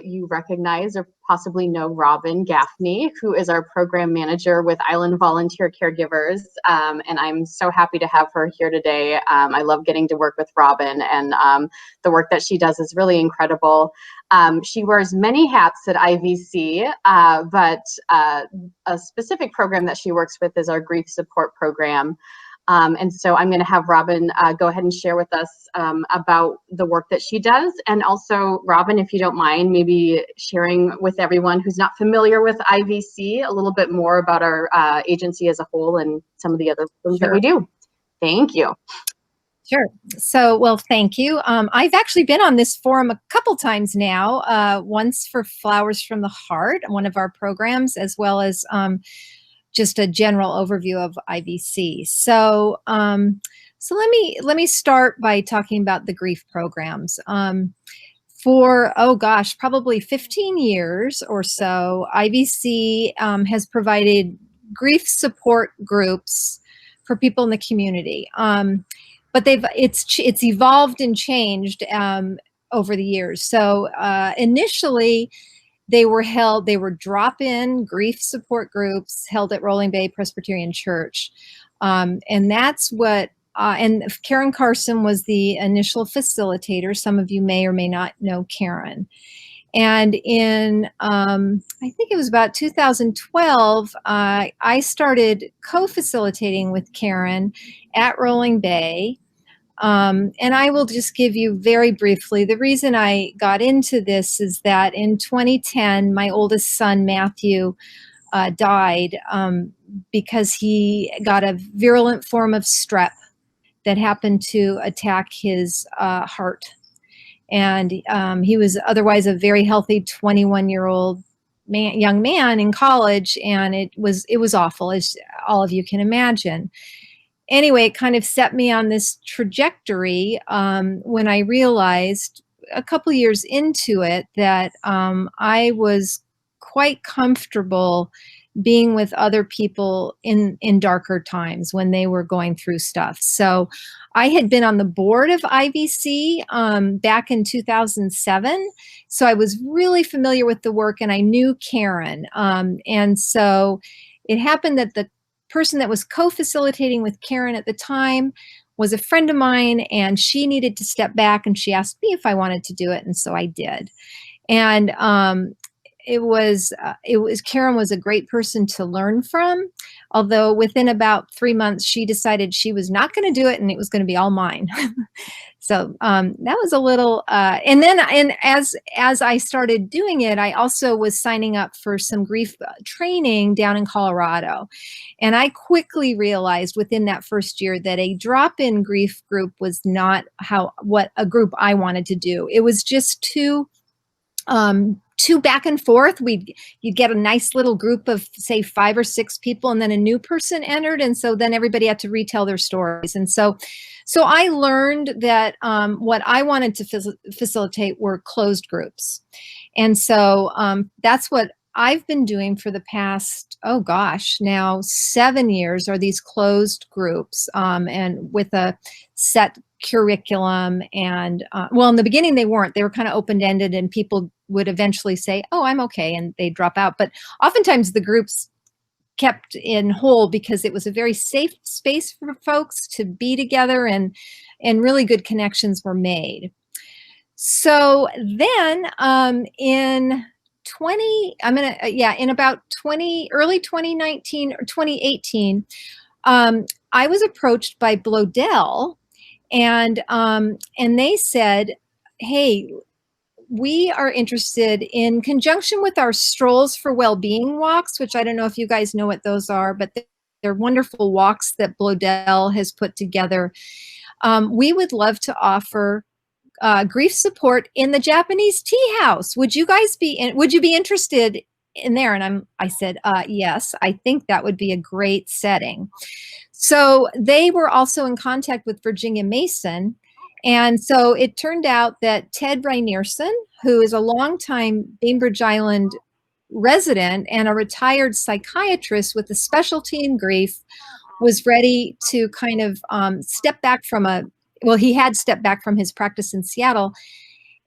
you recognize or possibly know Robin Gaphni, who is our program manager with Island Volunteer Caregivers. And I'm so happy to have her here today. I love getting to work with Robin, and the work that she does is really incredible. She wears many hats at IVC, but a specific program that she works with is our grief support program. And so I'm going to have Robin go ahead and share with us about the work that she does. And also, Robin, if you don't mind, maybe sharing with everyone who's not familiar with IVC a little bit more about our agency as a whole and some of the other things that we do. Thank you. Sure. So, well, thank you. I've actually been on this forum a couple times now, once for Flowers from the Heart, one of our programs, as well as just a general overview of IVC. So, so let me start by talking about the grief programs. For, oh gosh, probably 15 years or so, IVC has provided grief support groups for people in the community. But it's evolved and changed over the years. So initially, they were drop-in grief support groups held at Rolling Bay Presbyterian Church. And that's what, and Karen Carson was the initial facilitator. Some of you may or may not know Karen. And in, I think it was about 2012, I started co-facilitating with Karen at Rolling Bay. And I will just give you very briefly, the reason I got into this is that in 2010, my oldest son, Matthew, died because he got a virulent form of strep that happened to attack his heart. And he was otherwise a very healthy 21-year-old young man in college, and it was awful, as all of you can imagine. Anyway, it kind of set me on this trajectory when I realized a couple years into it that I was quite comfortable being with other people in darker times when they were going through stuff. So I had been on the board of IVC back in 2007. So I was really familiar with the work, and I knew Karen. And so it happened that the person that was co-facilitating with Karen at the time was a friend of mine, and she needed to step back, and she asked me if I wanted to do it. And so I did. And Karen was a great person to learn from, although within about 3 months, she decided she was not going to do it, and it was going to be all mine. So that was a little, and as I started doing it, I also was signing up for some grief training down in Colorado. And I quickly realized within that first year that a drop-in grief group was not what a group I wanted to do. It was just too back and forth. You'd get a nice little group of, say, 5 or 6 people, and then a new person entered, and so then everybody had to retell their stories. And so I learned that what I wanted to facilitate were closed groups. And so that's what I've been doing for the past, oh gosh, now 7 years, are these closed groups, and with a set curriculum. And well, in the beginning they weren't. They were kind of open-ended, and people would eventually say, oh, I'm okay, and they drop out. But oftentimes the groups kept in whole because it was a very safe space for folks to be together, and really good connections were made. So then in about early 2019 or 2018, I was approached by Blodell, and they said, hey, we are interested, in conjunction with our Strolls for Wellbeing walks, which I don't know if you guys know what those are, but they're wonderful walks that Blodell has put together. We would love to offer grief support in the Japanese tea house. Would you be interested in there? And I said, yes, I think that would be a great setting. So they were also in contact with Virginia Mason. And so it turned out that Ted Rainerson, who is a longtime Bainbridge Island resident and a retired psychiatrist with a specialty in grief, was ready to kind of step back he had stepped back from his practice in Seattle.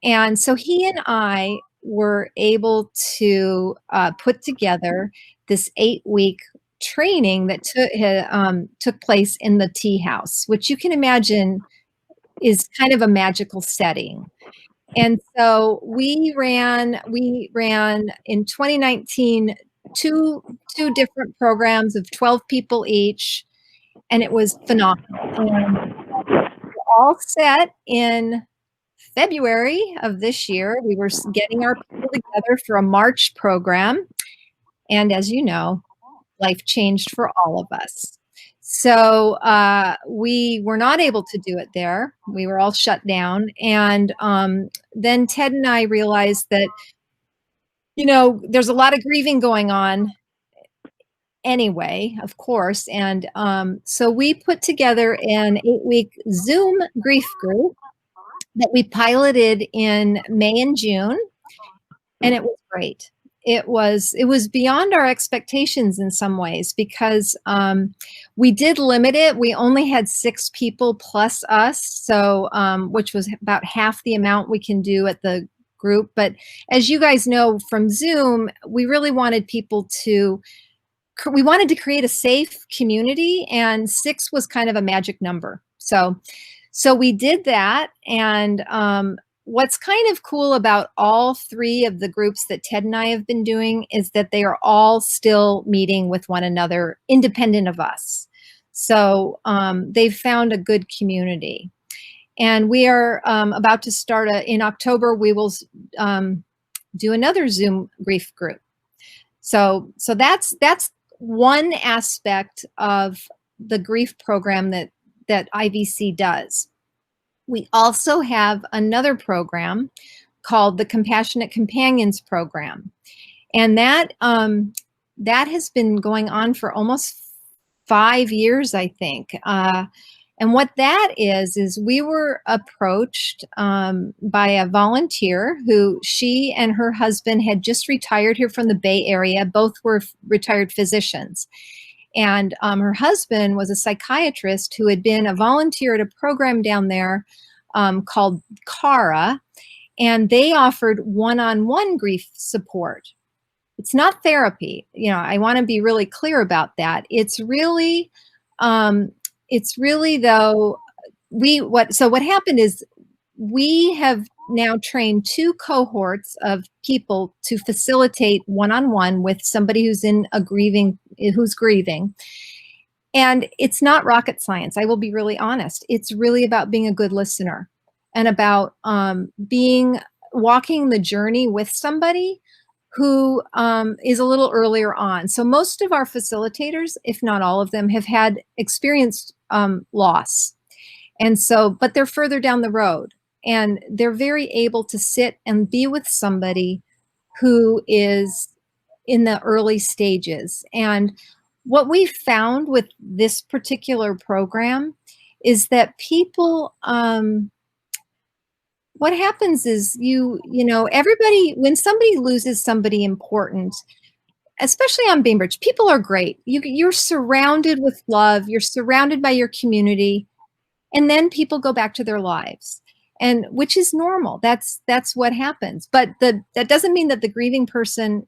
And so he and I were able to put together this 8-week training that took place in the tea house, which you can imagine is kind of a magical setting. And so we ran in 2019 two different programs of 12 people each, and it was phenomenal. And all set in February of this year. We were getting our people together for a March program. And as you know, life changed for all of us. So we were not able to do it there. We were all shut down. And then Ted and I realized that, there's a lot of grieving going on anyway, of course. And so we put together an 8-week Zoom grief group that we piloted in May and June, and it was great. It was beyond our expectations in some ways, because we did limit it. We only had 6 people plus us, so which was about half the amount we can do at the group. But as you guys know from Zoom, we really wanted people to. We wanted to create a safe community, and 6 was kind of a magic number. So we did that, and what's kind of cool about all 3 of the groups that Ted and I have been doing is that they are all still meeting with one another independent of us. So they've found a good community. And we are about to start in October, we will do another Zoom grief group. So that's one aspect of the grief program that IVC does. We also have another program called the Compassionate Companions Program. And that has been going on for almost 5 years, I think. And what that is we were approached by a volunteer who, she and her husband had just retired here from the Bay Area. Both were retired physicians. And her husband was a psychiatrist who had been a volunteer at a program down there called CARA, and they offered one-on-one grief support. It's not therapy. I want to be really clear about that. It's really though, what happened is we have now trained 2 cohorts of people to facilitate one-on-one with somebody who's grieving. And it's not rocket science. I will be really honest. It's really about being a good listener and about walking the journey with somebody who is a little earlier on. So most of our facilitators, if not all of them, have had experienced loss. And so, but they're further down the road, and they're very able to sit and be with somebody who is in the early stages. And what we found with this particular program is that people, what happens is everybody, when somebody loses somebody important, especially on Bainbridge, people are great. You're surrounded with love. You're surrounded by your community. And then people go back to their lives, and which is normal. That's what happens. But that doesn't mean that the grieving person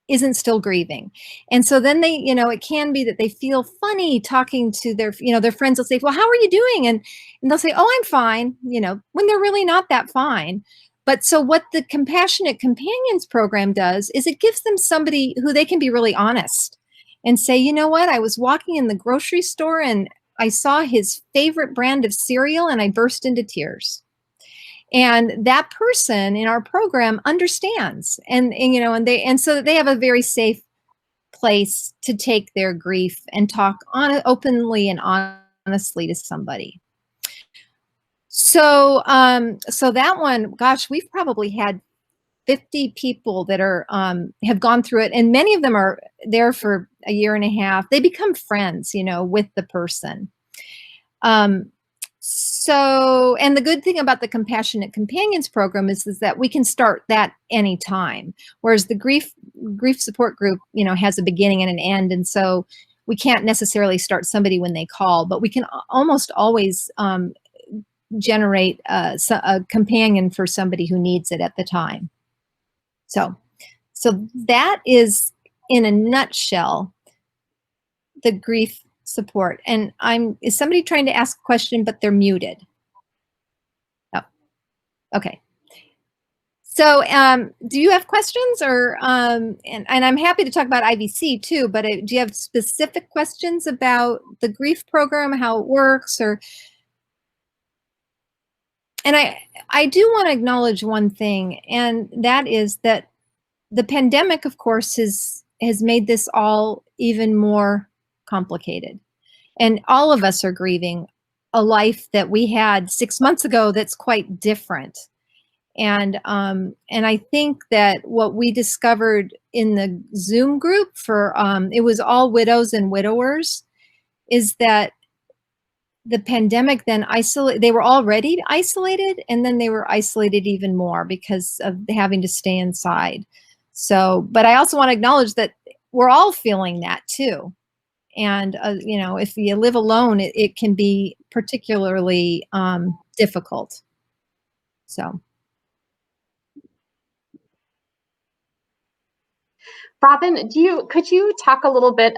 isn't still grieving. And so then they, it can be that they feel funny talking to their friends. Will say, well, how are you doing? And they'll say, oh, I'm fine, when they're really not that fine. But so what the Compassionate Companions program does is it gives them somebody who they can be really honest and say, you know what, I was walking in the grocery store and I saw his favorite brand of cereal and I burst into tears. And that person in our program understands, and so they have a very safe place to take their grief and talk openly and honestly to somebody. So so that one, gosh, we've probably had 50 people that are have gone through it, and many of them are there for a year and a half. They become friends, with the person. So, and the good thing about the Compassionate Companions program is that we can start that anytime, whereas the grief support group, has a beginning and an end, and so we can't necessarily start somebody when they call, but we can almost always generate a companion for somebody who needs it at the time. So that is, in a nutshell, the grief support. And is somebody trying to ask a question, but they're muted? Oh, okay. So do you have questions, or and I'm happy to talk about IVC too, but do you have specific questions about the grief program, how it works? And I do want to acknowledge one thing, and that is that the pandemic, of course, has made this all even more complicated. And all of us are grieving a life that we had 6 months ago that's quite different. And I think that what we discovered in the Zoom group for it was all widows and widowers, is that the pandemic then they were already isolated, and then they were isolated even more because of having to stay inside. So, but I also want to acknowledge that we're all feeling that too. And, you know, if you live alone, it can be particularly difficult. So. Robin, could you talk a little bit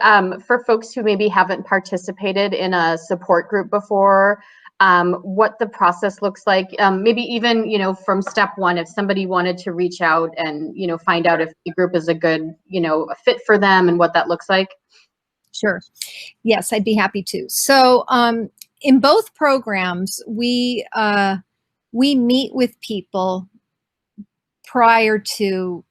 for folks who maybe haven't participated in a support group before, what the process looks like? Maybe even, you know, from step one, if somebody wanted to reach out and, you know, find out if the group is a good, you know, a fit for them and what that looks like. Sure. Yes, I'd be happy to. So in both programs, we meet with people prior to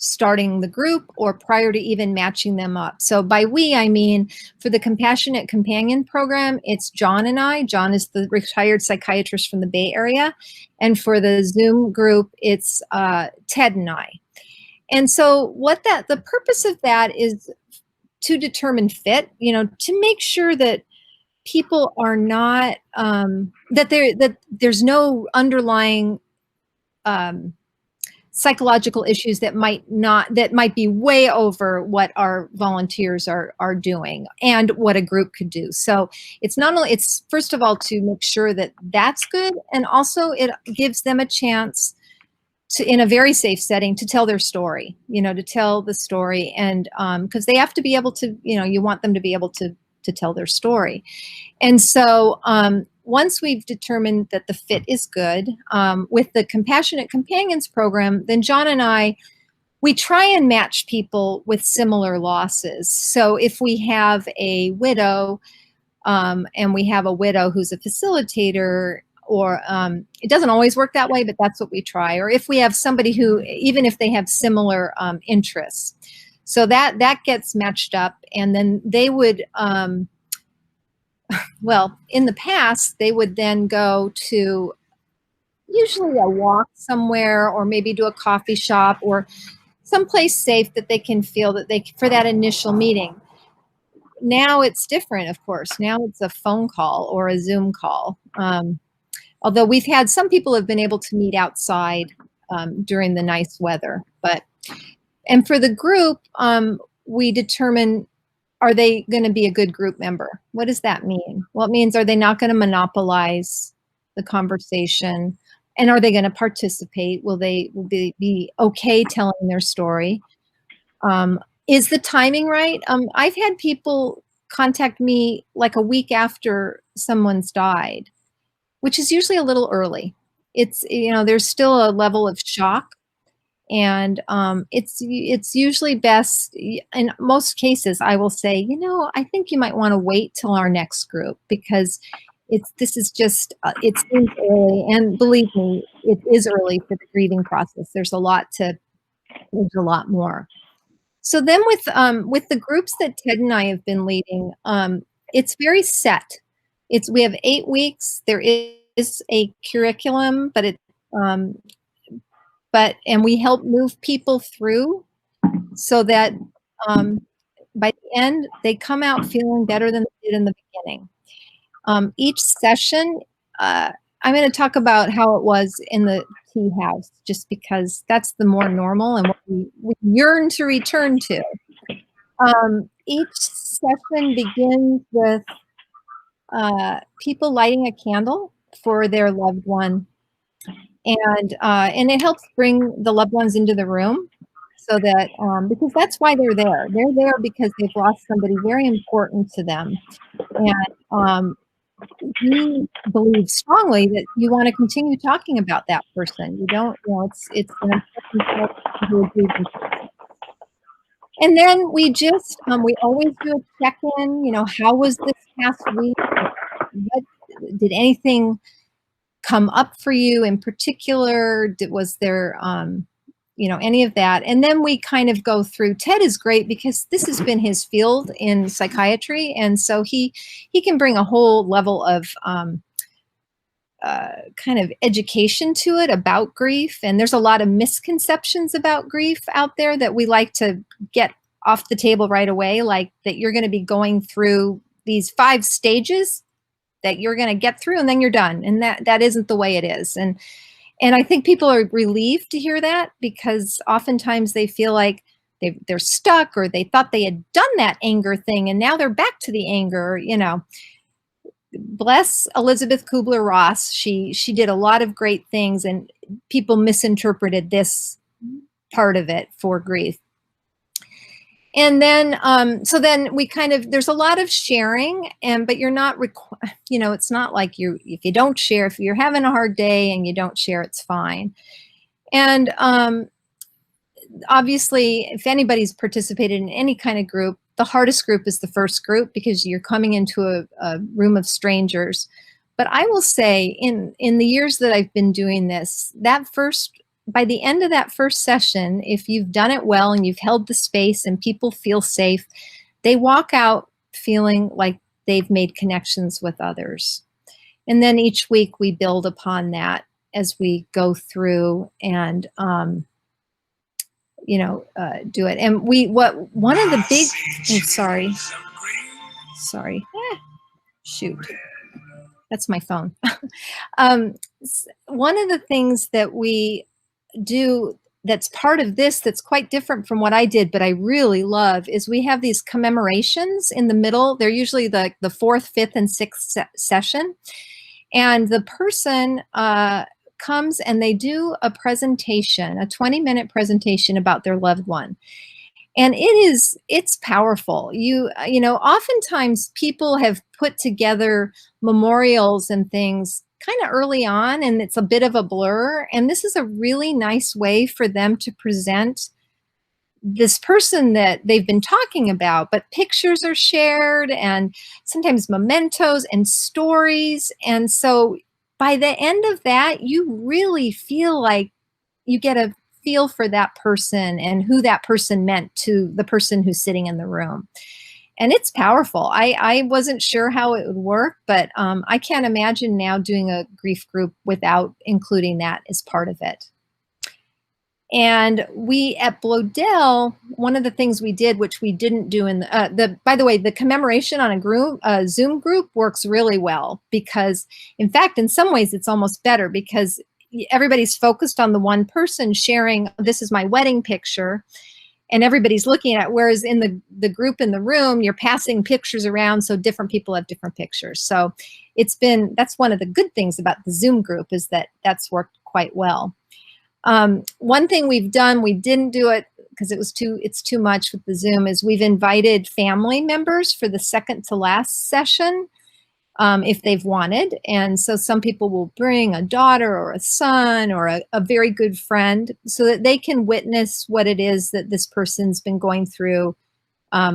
starting the group or prior to even matching them up. So by we, I mean, for the Compassionate Companion program, it's John and I. John is the retired psychiatrist from the Bay Area. And for the Zoom group, it's Ted and I. And so the purpose of that is to determine fit, you know, to make sure that people are not, that there's no underlying psychological issues that might be way over what our volunteers are doing and what a group could do. So it's first of all to make sure that that's good, and also it gives them a chance to, in a very safe setting, to tell their story, you know, to tell the story. And because they have to be able to, you know, you want them to be able to tell their story. And so once we've determined that the fit is good, with the Compassionate Companions program, then John and I, we try and match people with similar losses. So if we have a widow, and we have a widow who's a facilitator, or it doesn't always work that way, but that's what we try. Or if we have somebody who, even if they have similar interests, so that gets matched up, and then they would, well, in the past, they would then go to usually a walk somewhere, or maybe to a coffee shop, or someplace safe that they can feel that for that initial meeting. Now it's different, of course. Now it's a phone call or a Zoom call. Although we've had some people have been able to meet outside during the nice weather. And for the group, we determine, are they going to be a good group member? What does that mean? Well, it means, are they not going to monopolize the conversation? And are they going to participate? Will they be okay telling their story? Is the timing right? I've had people contact me like a week after someone's died, which is usually a little early. It's, you know, there's still a level of shock. And it's usually best, in most cases, I will say, you know, I think you might want to wait till our next group, because this is just, it seems early. And believe me, it is early for the grieving process. There's a lot more. So then with the groups that Ted and I have been leading, it's very set. We have 8 weeks. There is a curriculum, but and we help move people through so that by the end, they come out feeling better than they did in the beginning. Each session, I'm going to talk about how it was in the tea house, just because that's the more normal and what we yearn to return to. Each session begins with people lighting a candle for their loved one. And it helps bring the loved ones into the room. so that, because that's why they're there. They're there because they've lost somebody very important to them. And we believe strongly that you want to continue talking about that person. You don't, it's an important part of the grieving process. And then we just, we always do a check-in, how was this past week? What, did anything come up for you in particular? Was there, any of that? And then we kind of go through. Ted is great because this has been his field in psychiatry. And so he can bring a whole level of kind of education to it about grief. And there's a lot of misconceptions about grief out there that we like to get off the table right away, like that you're going to be going through these 5 stages that you're going to get through and then you're done. And that isn't the way it is. And I think people are relieved to hear that, because oftentimes they feel like they're stuck, or they thought they had done that anger thing and now they're back to the anger, Bless Elizabeth Kubler-Ross. She did a lot of great things, and people misinterpreted this part of it for grief. And then, so then we kind of, there's a lot of sharing, but you're not, it's not like if you don't share, if you're having a hard day and you don't share, it's fine. And obviously, if anybody's participated in any kind of group, the hardest group is the first group, because you're coming into a room of strangers. But I will say, in the years that I've been doing this, by the end of that first session, if you've done it well and you've held the space and people feel safe, they walk out feeling like they've made connections with others. And then each week we build upon that as we go through and do it. And one of the big, sorry, shoot, that's my phone. One of the things that we do that's part of this, that's quite different from what I did, but I really love, is we have these commemorations in the middle. They're usually the 4th, 5th, and 6th session. And the person comes and they do a presentation, a 20-minute presentation about their loved one. And it's powerful. Oftentimes people have put together memorials and things kind of early on, and it's a bit of a blur. And this is a really nice way for them to present this person that they've been talking about, but pictures are shared and sometimes mementos and stories. And so by the end of that, you really feel like you get a feel for that person and who that person meant to the person who's sitting in the room. And it's powerful. I wasn't sure how it would work, but I can't imagine now doing a grief group without including that as part of it. And we at Bloedel, one of the things we did, which we didn't do in by the way, the commemoration on a Zoom group works really well, because in fact, in some ways it's almost better, because everybody's focused on the one person sharing, this is my wedding picture, and everybody's looking at it. Whereas in the group in the room, you're passing pictures around, so different people have different pictures. So that's one of the good things about the Zoom group, is that that's worked quite well. One thing we've done, we didn't do it because it's too much with the Zoom, is we've invited family members for the second to last session, if they've wanted. And so some people will bring a daughter or a son or a very good friend, so that they can witness what it is that this person's been going through,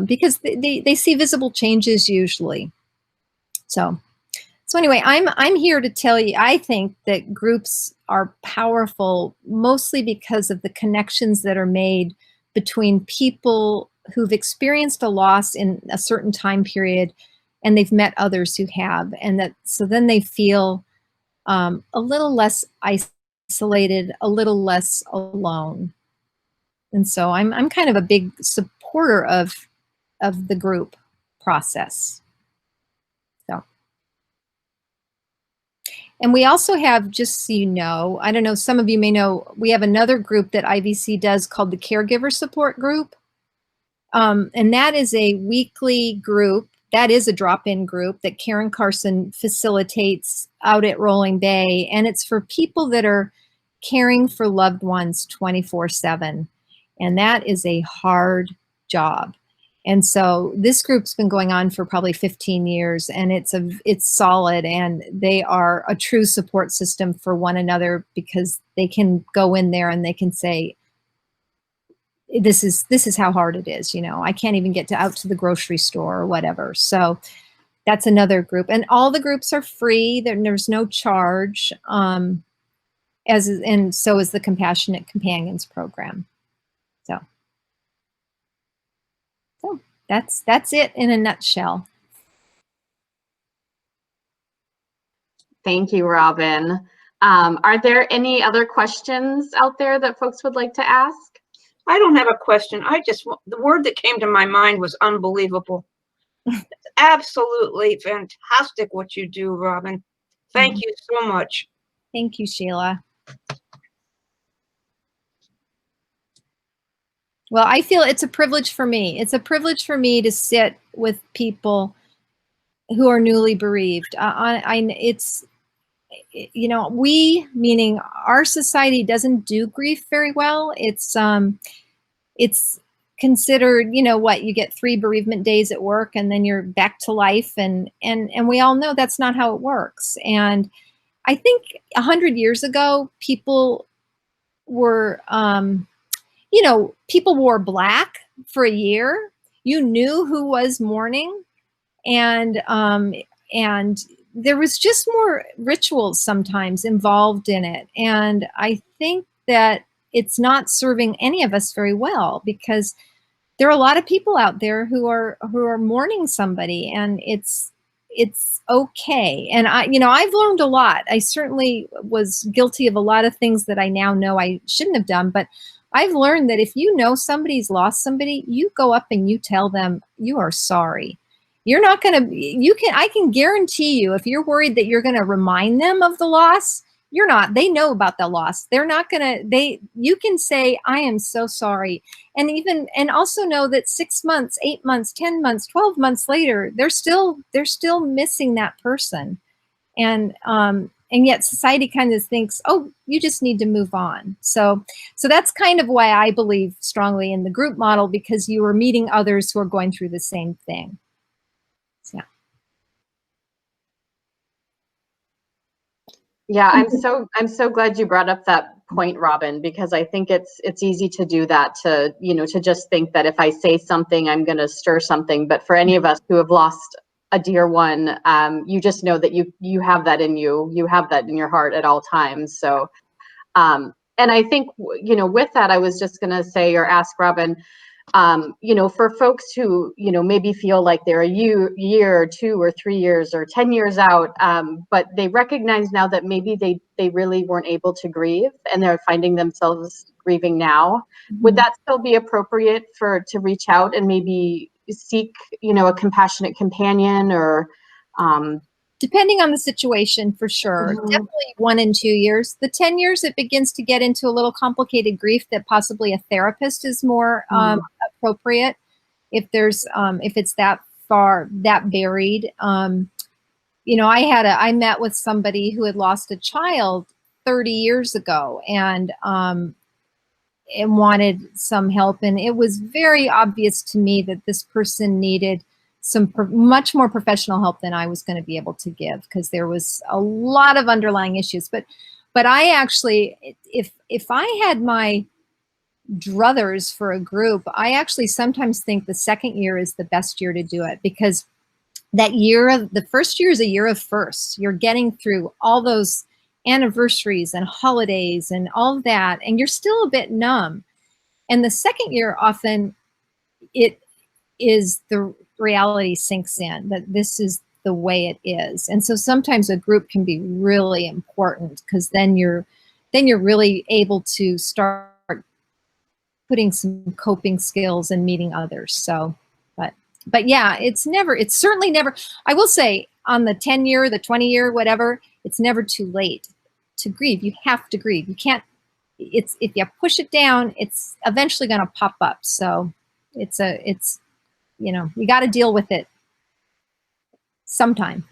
because they see visible changes usually. So anyway, I'm here to tell you, I think that groups are powerful mostly because of the connections that are made between people who've experienced a loss in a certain time period, and they've met others who have, and so then they feel a little less isolated, a little less alone. And so I'm kind of a big supporter of the group process. And we also have, just so you know, I don't know, some of you may know, we have another group that IVC does called the Caregiver Support Group. And that is a weekly group. That is a drop-in group that Karen Carson facilitates out at Rolling Bay. And it's for people that are caring for loved ones 24/7. And that is a hard job. And so this group's been going on for probably 15 years, and it's solid, and they are a true support system for one another, because they can go in there and they can say, this is how hard it is. I can't even get out to the grocery store or whatever. So that's another group, and all the groups are free. There's no charge. And so is the Compassionate Companions program. So that's it in a nutshell. Thank you, Robin. Are there any other questions out there that folks would like to ask? I don't have a question. The word that came to my mind was unbelievable. It's absolutely fantastic what you do, Robin. Thank you so much. Thank you, Sheila. Well, I feel it's a privilege for me. It's a privilege for me to sit with people who are newly bereaved. We, meaning our society, doesn't do grief very well. It's considered, you get 3 bereavement days at work and then you're back to life, and we all know that's not how it works. And I think 100 years ago, people were, people wore black for a year. You knew who was mourning, and there was just more rituals sometimes involved in it. And I think that it's not serving any of us very well, because there are a lot of people out there who are mourning somebody, and it's okay. And I've learned a lot. I certainly was guilty of a lot of things that I now know I shouldn't have done, but I've learned that if you know somebody's lost somebody, you go up and you tell them you are sorry. You're not going to, I can guarantee you, if you're worried that you're going to remind them of the loss, you're not. They know about the loss. They're not going to, you can say, I am so sorry. And also know that 6 months, 8 months, 10 months, 12 months later, they're still missing that person. And yet society kind of thinks, oh, you just need to move on. So that's kind of why I believe strongly in the group model, because you are meeting others who are going through the same thing. So. Yeah, I'm so glad you brought up that point, Robin, because I think it's easy to do that, to just think that if I say something, I'm going to stir something. But for any of us who have lost a dear one, you just know that you have that in you have that in your heart at all times. So and I think with that, I was just going to say, or ask Robin, for folks who maybe feel like they're a year or 2 or 3 years or 10 years out, but they recognize now that maybe they really weren't able to grieve, and they're finding themselves grieving now. Would that still be appropriate to reach out and maybe seek a compassionate companion, or depending on the situation, for sure. Definitely 1 and 2 years. The 10 years, it begins to get into a little complicated grief that possibly a therapist is more appropriate, if it's that far, that buried. I met with somebody who had lost a child 30 years ago, and wanted some help. And it was very obvious to me that this person needed some much more professional help than I was going to be able to give, because there was a lot of underlying issues. But I actually, if I had my druthers for a group, I actually sometimes think the second year is the best year to do it, because the first year is a year of firsts. You're getting through all those anniversaries and holidays and all of that, and you're still a bit numb. And the second year, often it is the reality sinks in that this is the way it is. And so sometimes a group can be really important, because then you're really able to start putting some coping skills and meeting others. So, but yeah, it's certainly never, I will say, on the 10-year, the 20-year, whatever, it's never too late to grieve. You have to grieve. You can't, if you push it down, it's eventually going to pop up. So you got to deal with it sometime.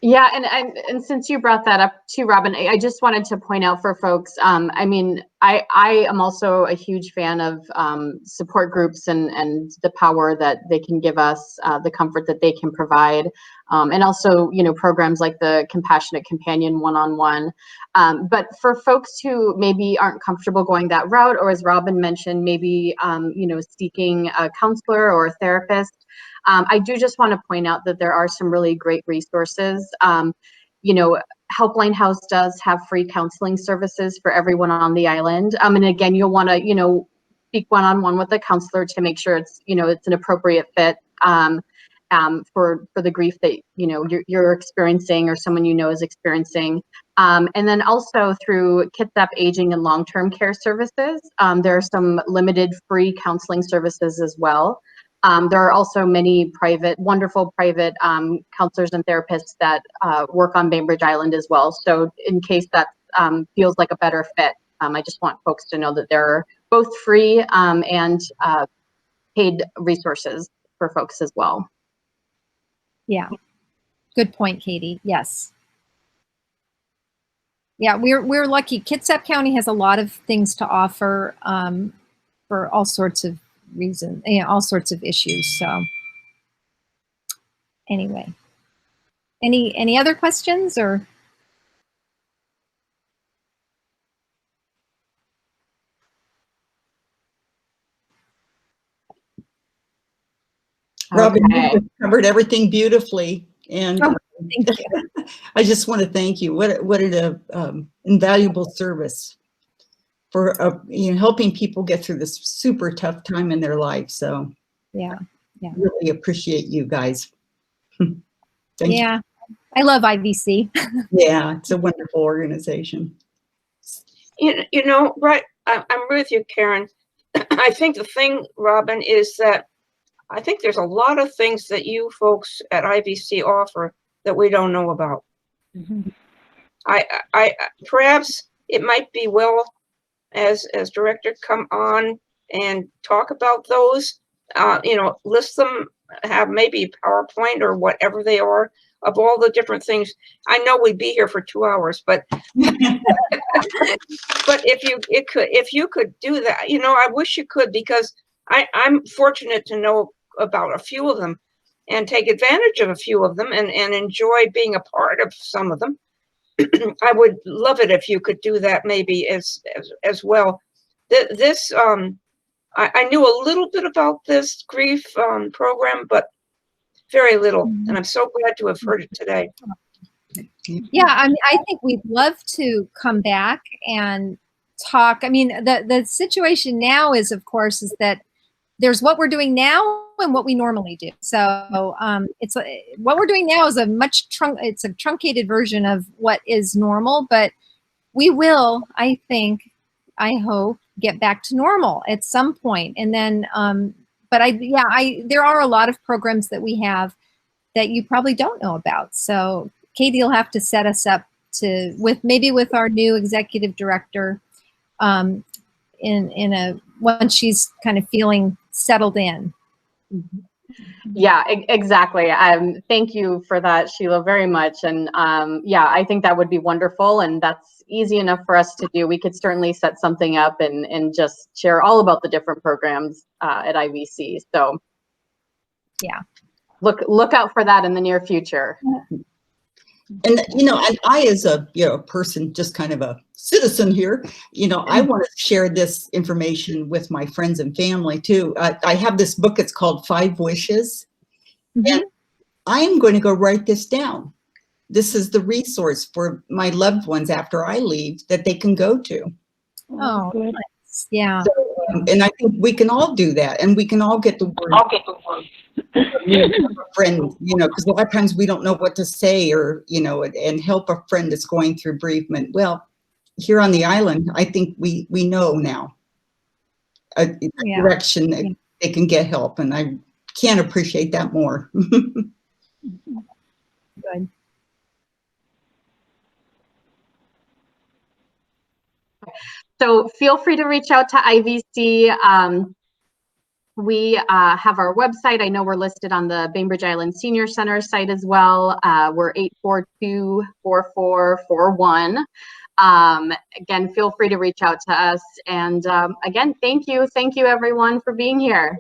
Yeah, and since you brought that up too, Robin, I just wanted to point out for folks, I mean, I am also a huge fan of support groups and the power that they can give us, the comfort that they can provide, and also, you know, programs like the Compassionate Companion one-on-one. But for folks who maybe aren't comfortable going that route, or as Robin mentioned, maybe, you know, seeking a counselor or a therapist, I do just want to point out that there are some really great resources. You know, Helpline House does have free counseling services for everyone on the island. And again, you'll want to, you know, speak one-on-one with a counselor to make sure it's, you know, it's an appropriate fit for the grief that, you know, you're experiencing or someone you know is experiencing. And then also through Kitsap Aging and Long-Term Care Services, there are some limited free counseling services as well. There are also many wonderful private counselors and therapists that work on Bainbridge Island as well. So in case that feels like a better fit, I just want folks to know that there are both free and paid resources for folks as well. Yeah, good point, Katie. Yes. Yeah, we're lucky. Kitsap County has a lot of things to offer for all sorts of reasons, you know, all sorts of issues. So anyway, any other questions or? Robin, Okay. you covered everything beautifully, and Thank you. I just want to thank you. What an invaluable service for you know, helping people get through this super tough time in their life. So Yeah, really appreciate you guys. Thank yeah. I love IVC. Yeah, it's a wonderful organization. You know, right? I'm with you, Karen. I think the thing, Robin, is that I think there's a lot of things that you folks at IVC offer that we don't know about. Mm-hmm. I perhaps it might be well as director come on and talk about those. You know, list them, have maybe PowerPoint or whatever they are of all the different things. I know we'd be here for 2 hours, but but if you could do that, you know, I wish you could, because I'm fortunate to know about a few of them and take advantage of a few of them and enjoy being a part of some of them. I would love it if you could do that maybe as well. This I knew a little bit about this grief program, but very little, and I'm so glad to have heard it today. Yeah, I mean, I think we'd love to come back and talk. I mean, the situation now is, of course, is that there's what we're doing now and what we normally do. So it's what we're doing now is it's a truncated version of what is normal, but we will, I think, I hope, get back to normal at some point. And then, but there are a lot of programs that we have that you probably don't know about. So Katie will have to set us up with our new executive director once she's kind of feeling settled in. Yeah, exactly. Thank you for that, Sheila, very much. And yeah, I think that would be wonderful. And that's easy enough for us to do. We could certainly set something up and just share all about the different programs at IVC. So yeah, look out for that in the near future. And, you know, and I, as a, you know, person, just kind of a citizen here, you know, I want to share this information with my friends and family too. I have this book, it's called 5 Wishes. Mm-hmm. And I am going to go write this down. This is the resource for my loved ones after I leave that they can go to. Oh, good. Nice. Yeah. So, and I think we can all do that, and we can all get the word. A friend, you know, because a lot of times we don't know what to say, or, you know, and help a friend that's going through bereavement. Well, here on the island, I think we know now a direction that they can get help, and I can't appreciate that more. Good. So feel free to reach out to IVC. We have our website. I know we're listed on the Bainbridge Island Senior Center site as well. We're 842-4441. Again, feel free to reach out to us. And again, thank you everyone for being here.